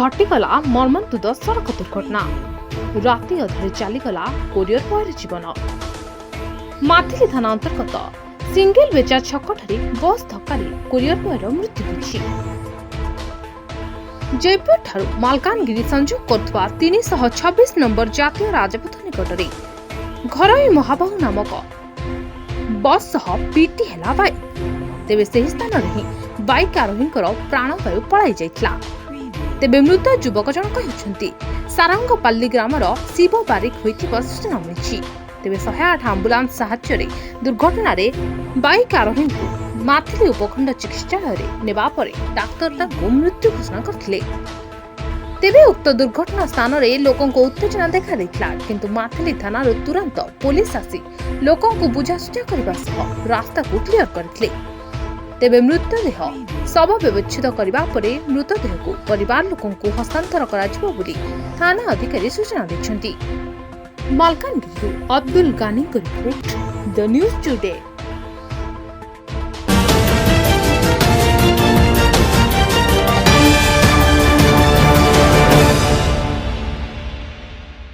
घटिगला मर्मन्तुद सड़क दुर्घटना राति अधरे चलीगला कोरियर बॉयर जीवन। माथिली थाना अंतर्गत सिंगल बेचा छकठारे बस धक्कारे कोरियर बॉयर मृत्यु होइछि। जयपुर ठारू मालकानगिरी संयोग करथुवा 326 नंबर जातीय राजपथ निकटरे घरोई महाबाहु नामक बस सह पीटी हेला बाइक। तेबे से स्थान रे बाइक आरोही प्राणवायु पलाई जाइतला। तेबे मृत युवक जनक हेउछन्ति सारंगपाल्ली ग्रामर शिव बारिक होइथिबा सूचना मिलिछि। तेबे 108 आम्बुलांस साहाय्य दुर्घटना रे बाइक आरोही माथिली उपखंड चिकित्सालय रे नेबा परे डाक्टर ताको मृत्यु घोषणा करथिले। तेबे उक्त दुर्घटना स्थान रे लोकन को उत्तेजना देखा दैथिला, किंतु माथिली थाना रो तुरंत पुलिस आसी लोकन को बुझासुझा करबा सह रास्ता को क्लियर करथिले। तेबे मृतदेह शव व्यवच्छेद करबा परे मृतदेह को परिवार लोकन को हस्तांतर करा जिवो बोली थाना अधिकारी सूचना दैछन्ति। मालकानगिरी अब्दुल गानी को रिपोर्ट द न्यूज टुडे।